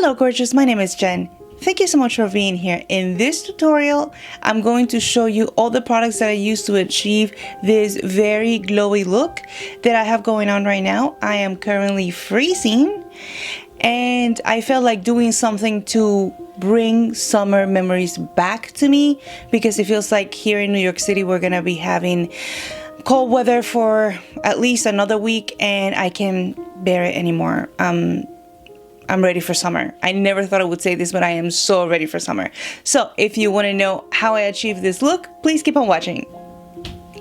Hello gorgeous, my name is Jen. Thank you so much for being here. In this tutorial, I'm going to show you all the products that I use to achieve this very glowy look that I have going on right now. I am currently freezing and I felt like doing something to bring summer memories back to me because it feels like here in New York City we're gonna be having cold weather for at least another week and I can't bear it anymore. I'm ready for summer. I never thought I would say this, but I am so ready for summer. So if you want to know how I achieved this look, please keep on watching.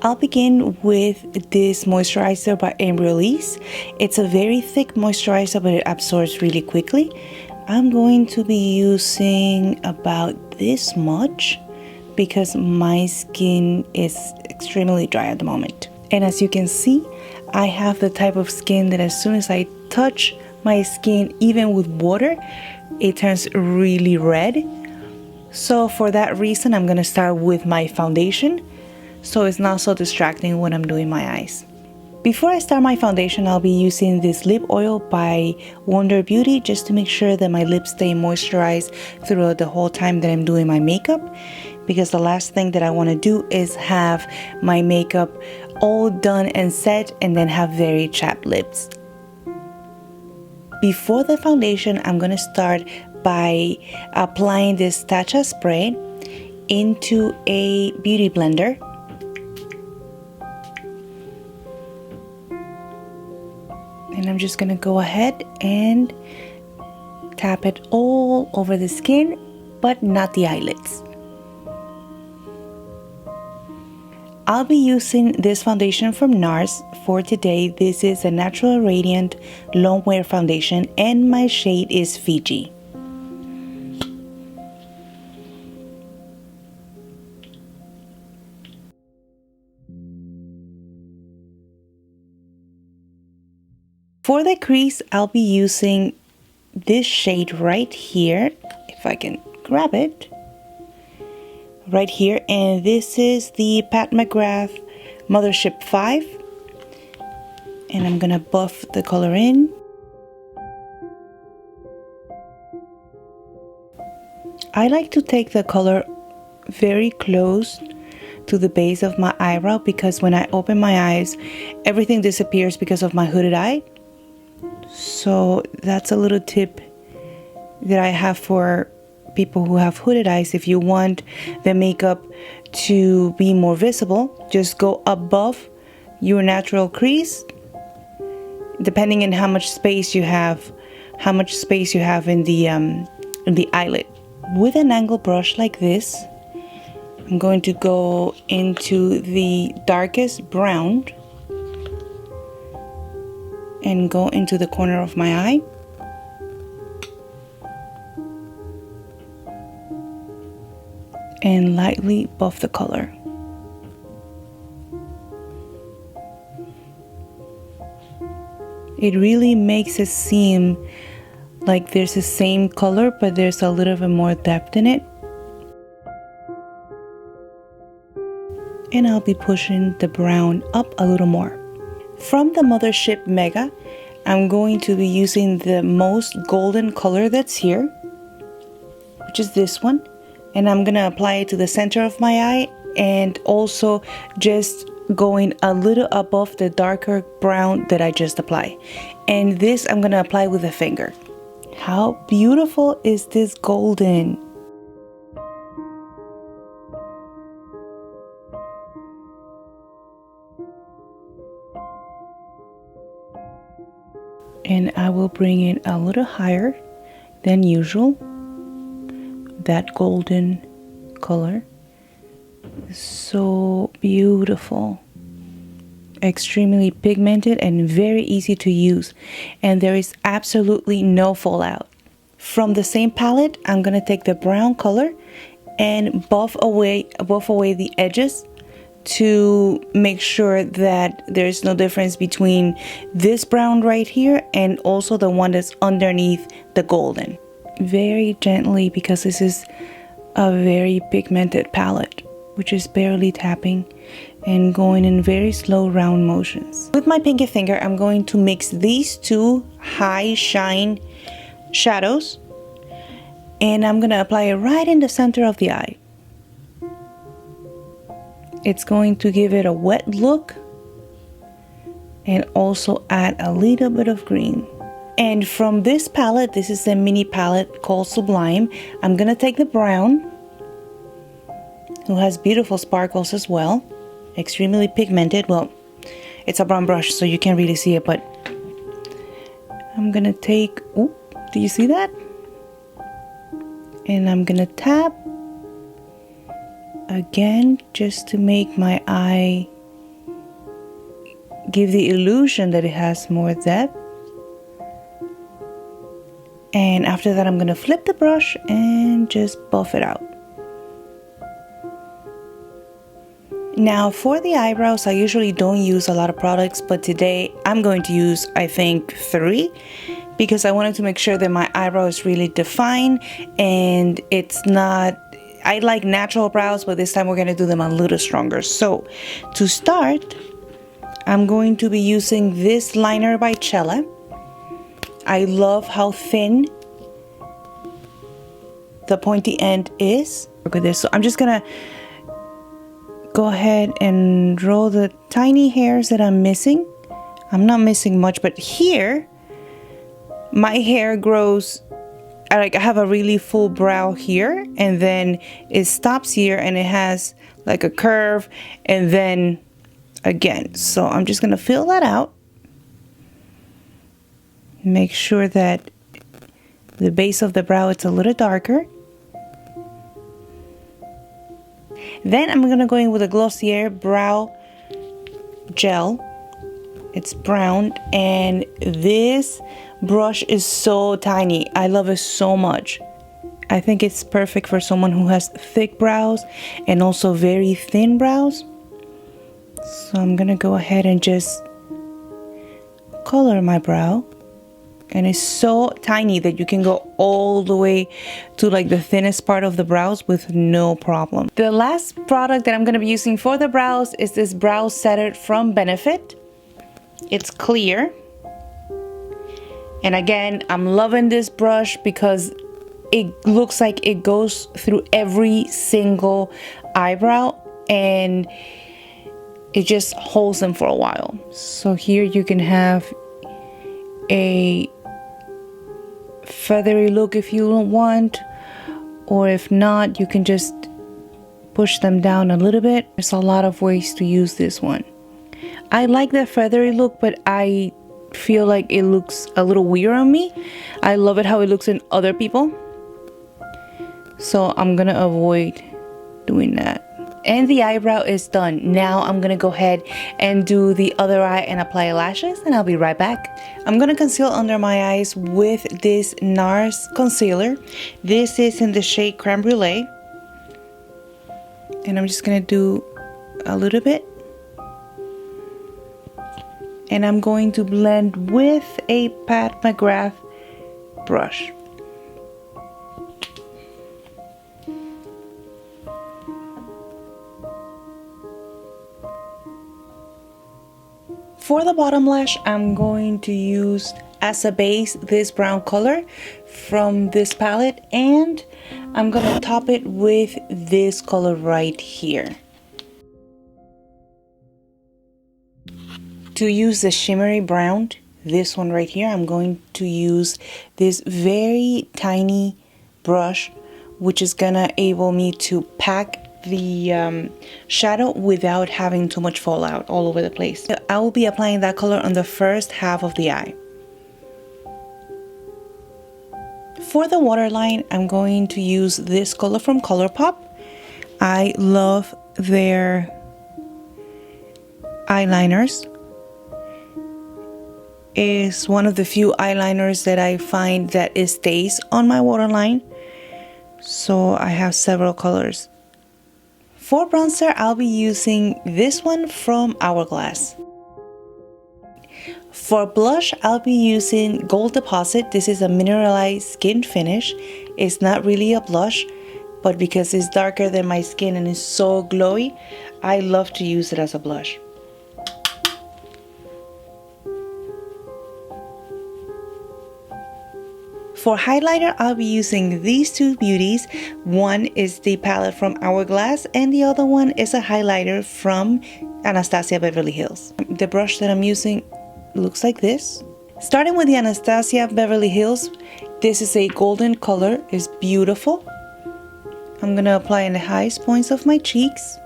I'll begin with this moisturizer by Amrezy. It's a very thick moisturizer, but it absorbs really quickly. I'm going to be using about this much because my skin is extremely dry at the moment. And as you can see, I have the type of skin that as soon as I touch my skin, even with water, it turns really red. So for that reason, I'm gonna start with my foundation so it's not so distracting when I'm doing my eyes. Before I start my foundation, I'll be using this lip oil by Wonder Beauty just to make sure that my lips stay moisturized throughout the whole time that I'm doing my makeup, because the last thing that I want to do is have my makeup all done and set and then have very chapped lips. Before the foundation, I'm going to start by applying this Tatcha spray into a beauty blender. And I'm just going to go ahead and tap it all over the skin, but not the eyelids. I'll be using this foundation from NARS for today. This is a Natural Radiant Long Wear Foundation and my shade is Fiji. For the crease, I'll be using this shade right here, if I can grab it. Right here, and this is the Pat McGrath Mothership 5, and I'm gonna buff the color in. I like to take the color very close to the base of my eyebrow because when I open my eyes, everything disappears because of my hooded eye. So that's a little tip that I have for people who have hooded eyes. If you want the makeup to be more visible, just go above your natural crease, depending on how much space you have in the eyelid. With an angle brush like this, I'm going to go into the darkest brown and go into the corner of my eye. And lightly buff the color. It really makes it seem like there's the same color, but there's a little bit more depth in it. And I'll be pushing the brown up a little more. From the Mothership Mega, I'm going to be using the most golden color that's here, which is this one. And I'm gonna apply it to the center of my eye and also just going a little above the darker brown that I just applied. And this I'm gonna apply with a finger. How beautiful is this golden? And I will bring it a little higher than usual. That golden color is so beautiful, extremely pigmented and very easy to use, and there is absolutely no fallout. From the same palette, I'm gonna take the brown color and buff away the edges to make sure that there's no difference between this brown right here and also the one that's underneath the golden. Very gently, because this is a very pigmented palette, which is barely tapping and going in very slow round motions. With my pinky finger, I'm going to mix these two high shine shadows And I'm gonna apply it right in the center of the eye. It's going to give it a wet look and also add a little bit of green. And from this palette, this is a mini palette called Sublime, I'm gonna take the brown, who has beautiful sparkles as well, extremely pigmented. Well, it's a brown brush, so you can't really see it, but I'm gonna take, oh, do you see that? And I'm gonna tap again just to make my eye give the illusion that it has more depth. And after that, I'm gonna flip the brush and just buff it out. Now for the eyebrows, I usually don't use a lot of products, but today I'm going to use, I think, 3, because I wanted to make sure that my eyebrow is really defined and it's not, I like natural brows, but this time we're gonna do them a little stronger. So to start, I'm going to be using this liner by Cella. I love how thin the pointy end is. Look at this. So I'm just gonna go ahead and draw the tiny hairs that I'm missing. I'm not missing much, but here my hair grows, like I have a really full brow here, and then it stops here and it has like a curve, and then again. So I'm just gonna fill that out. Make sure that the base of the brow is a little darker. Then I'm gonna go in with a Glossier brow gel. It's brown, and this brush is so tiny. I love it so much. I think it's perfect for someone who has thick brows and also very thin brows. So I'm gonna go ahead and just color my brow. And it's so tiny that you can go all the way to like the thinnest part of the brows with no problem. The last product that I'm going to be using for the brows is this brow setter from Benefit. It's clear. And again, I'm loving this brush because it looks like it goes through every single eyebrow and it just holds them for a while. So here you can have a feathery look if you want, or if not, you can just push them down a little bit. There's a lot of ways to use this one. I like the feathery look, but I feel like it looks a little weird on me. I love it how it looks in other people, so I'm gonna avoid doing that. And the eyebrow is done. Now I'm gonna go ahead and do the other eye and apply lashes, and I'll be right back. I'm gonna conceal under my eyes with this NARS concealer. This is in the shade Creme Brulee. And I'm just gonna do a little bit. And I'm going to blend with a Pat McGrath brush. For the bottom lash, I'm going to use as a base this brown color from this palette, and I'm gonna top it with this color right here. To use the shimmery brown, this one right here, I'm going to use this very tiny brush, which is gonna enable me to pack the shadow without having too much fallout all over the place. I will be applying that color on the first half of the eye. For the waterline, I'm going to use this color from ColourPop. I love their eyeliners. It's one of the few eyeliners that I find that it stays on my waterline. So I have several colors. For bronzer, I'll be using this one from Hourglass. For blush, I'll be using Gold Deposit. This is a mineralized skin finish. It's not really a blush, but because it's darker than my skin and it's so glowy, I love to use it as a blush. For highlighter, I'll be using these two beauties. One is the palette from Hourglass and the other one is a highlighter from Anastasia Beverly Hills. The brush that I'm using looks like this. Starting with the Anastasia Beverly Hills, this is a golden color, it's beautiful. I'm gonna apply in the highest points of my cheeks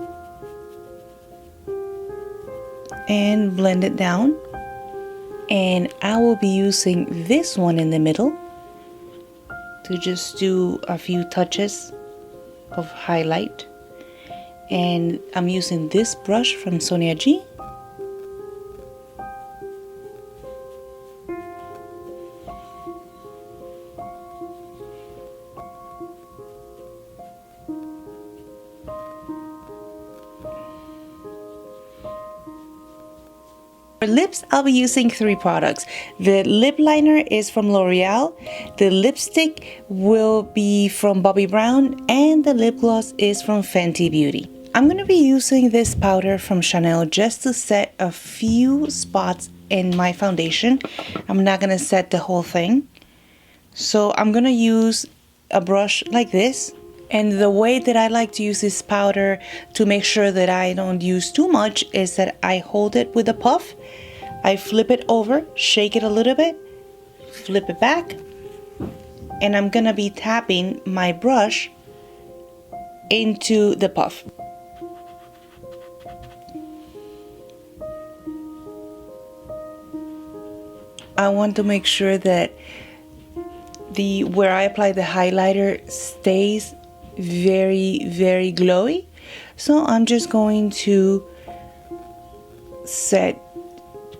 and blend it down. And I will be using this one in the middle to just do a few touches of highlight. And I'm using this brush from Sonia G. For lips, I'll be using three products. The lip liner is from L'Oreal, the lipstick will be from Bobbi Brown, and the lip gloss is from Fenty Beauty. I'm going to be using this powder from Chanel just to set a few spots in my foundation. I'm not going to set the whole thing. So I'm going to use a brush like this. And the way that I like to use this powder to make sure that I don't use too much is that I hold it with a puff. I flip it over, shake it a little bit, flip it back. And I'm gonna be tapping my brush into the puff. I want to make sure that where I apply the highlighter stays very glowy, so I'm just going to set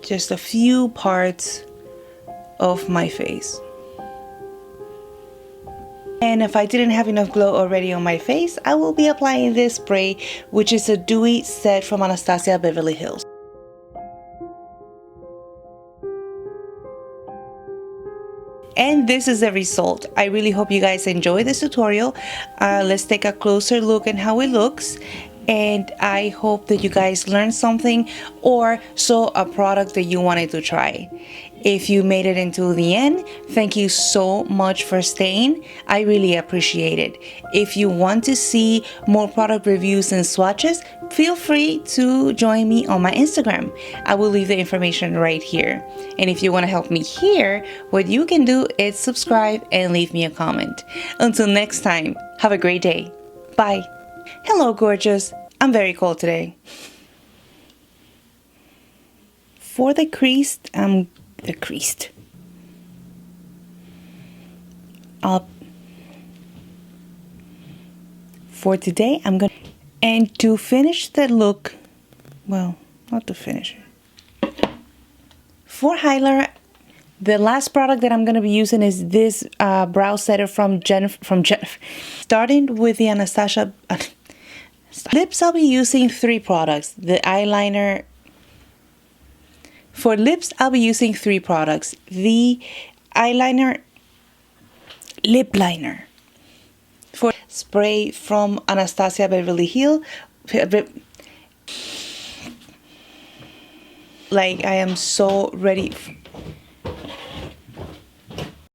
just a few parts of my face. And if I didn't have enough glow already on my face, I will be applying this spray, which is a dewy set from Anastasia Beverly Hills. And this is the result. I really hope you guys enjoy this tutorial. Let's take a closer look at how it looks. And I hope that you guys learned something or saw a product that you wanted to try. If you made it into the end, thank you so much for staying. I really appreciate it. If you want to see more product reviews and swatches, feel free to join me on my Instagram. I will leave the information right here. And if you want to help me here, what you can do is subscribe and leave me a comment. Until next time, have a great day. Bye. Hello, gorgeous. I'm very cold today. For the creased, for today, I'm gonna, and to finish the look, well, not to finish it. For highlighter, the last product that I'm gonna be using is this brow setter from Jennifer. Starting with the Anastasia lips, I'll be using three products. The eyeliner. For lips, I'll be using three products. The eyeliner, lip liner. For spray from Anastasia Beverly Hills. Like, I am so ready.